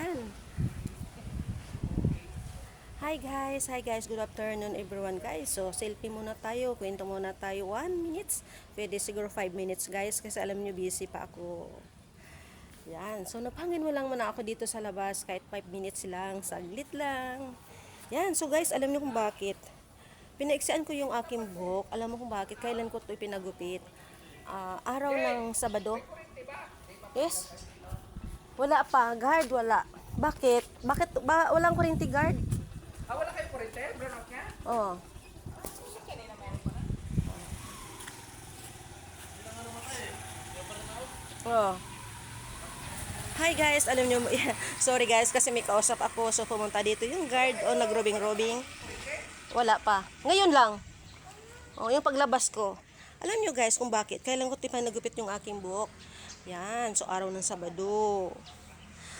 Yan. Hi guys, good afternoon everyone guys. So, selfie muna tayo, kwento muna tayo 1 minutes. Pwede siguro 5 minutes guys, kasi alam nyo busy pa ako. Yan, so napangin mo lang muna ako dito sa labas, kahit 5 minutes lang, saglit lang. Yan, so guys, alam nyo kung bakit. Pinaiksian ko yung aking buhok, alam mo kung bakit, kailan ko ito pinagupit. Araw ng Sabado. Yes? Wala pa, guard wala. Bakit? Bakit ba walang kuryente guard? Wala kayo kurente? Brownout niya? Oh. Oh. Hi guys, alam nyo, sorry guys kasi may kausap ako, so pumunta dito yung guard o nagrobing-robing. Wala pa. Ngayon lang. Oh, yung paglabas ko. Alam nyo guys kung bakit, kailan ko tipa nagupit yung aking buhok. Yan, so araw ng Sabado.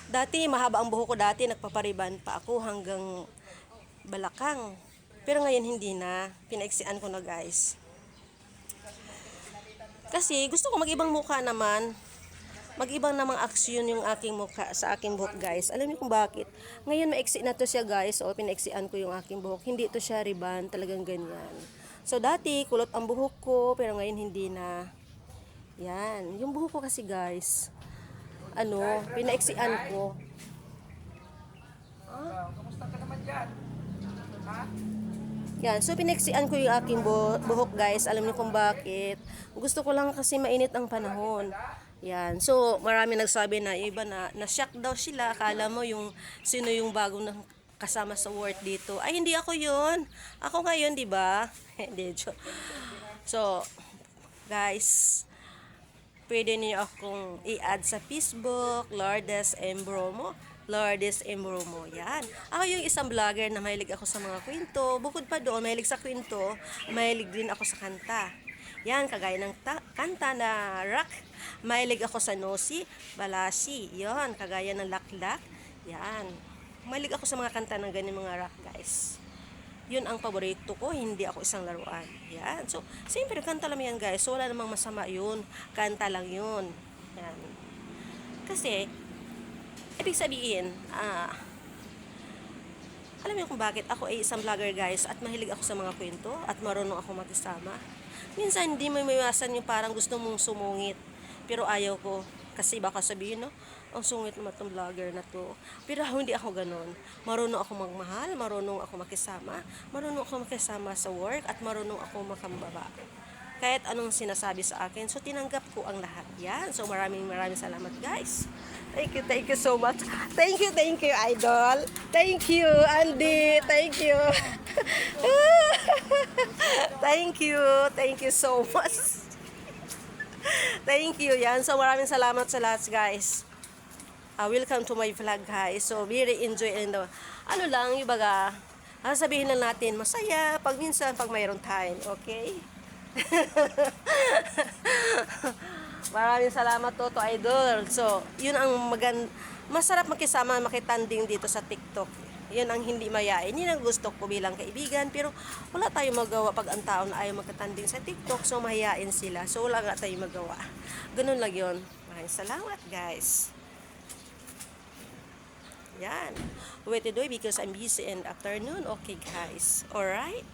Dati, mahaba ang buhok ko dati, nagpapariban pa ako hanggang balakang. Pero ngayon hindi na. Pinaiksian ko na guys. Kasi gusto ko mag-ibang mukha naman. Mag-ibang namang aksyon yung aking mukha sa aking buhok guys. Alam niyo kung bakit? Ngayon maiksi na to siya guys. O pinaiksian ko yung aking buhok. Hindi to siya riban. Talagang ganyan. So dati kulot ang buhok ko. Pero ngayon hindi na. Yan. Yung buhok ko kasi guys. Pinaiksian ko. Kamusta ka naman dyan? Ha? Yan, so pinaksian ko yung aking buhok guys. Alam niyo kung bakit. Gusto ko lang kasi mainit ang panahon. Yan, so marami nagsabi na iba na-shock daw sila. Akala mo yung sino yung bagong kasama sa work dito. Ay, hindi ako yun. Ako ngayon, di ba? Hindi, joke. So, guys, pwede niyo akong i-add sa Facebook, Lourdes Embromo. Lourdes Embromo, yan. Ako yung isang vlogger na mahilig ako sa mga kwento. Bukod pa doon, mahilig sa kwento, mahilig din ako sa kanta. Yan, kagaya ng kanta na rock. Mahilig ako sa Nosi, Balasi. Yan, kagaya ng Laklak. Yan. Mahilig ako sa mga kanta ng ganyan mga rock, guys. Yun ang paborito ko, hindi ako isang laruan. Yan. So, siyempre, kanta lang yan, guys. So, wala namang masama yun. Kanta lang yun. Yan. Kasi, ibig sabihin, alam niyo kung bakit ako ay isang vlogger guys at mahilig ako sa mga kwento at marunong ako makisama. Minsan hindi mo maiwasan yung parang gusto mong sumungit. Pero ayaw ko kasi baka sabihin, no, ang sungit naman itong vlogger na to. Pero hindi ako ganun. Marunong ako magmahal, marunong ako makisama, marunong ako makisama sa work at marunong ako makambaba. Kahit anong sinasabi sa akin, so tinanggap ko ang lahat yan. So maraming salamat guys. Thank you so much. Thank you, idol. Thank you, Andy. Thank you. Thank you so much. Thank you, yan. So maraming salamat sa lahat guys. Welcome to my vlog guys. So very enjoy and ano lang, yung baga, sabihin lang natin, masaya pag minsan, pag mayroon time, okay? Maraming salamat Toto Idol. So, yun ang masarap makisama, makitanding dito sa TikTok. Yun ang hindi mayain. Yun ang gusto ko bilang kaibigan. Pero wala tayong magawa pag ang tao na ayaw magkatanding sa TikTok. So, mayayain sila. So, wala nga tayong magawa. Ganun lang yun. Maraming salamat guys. Yan. Wait to do because I'm busy in the afternoon. Okay guys. Alright.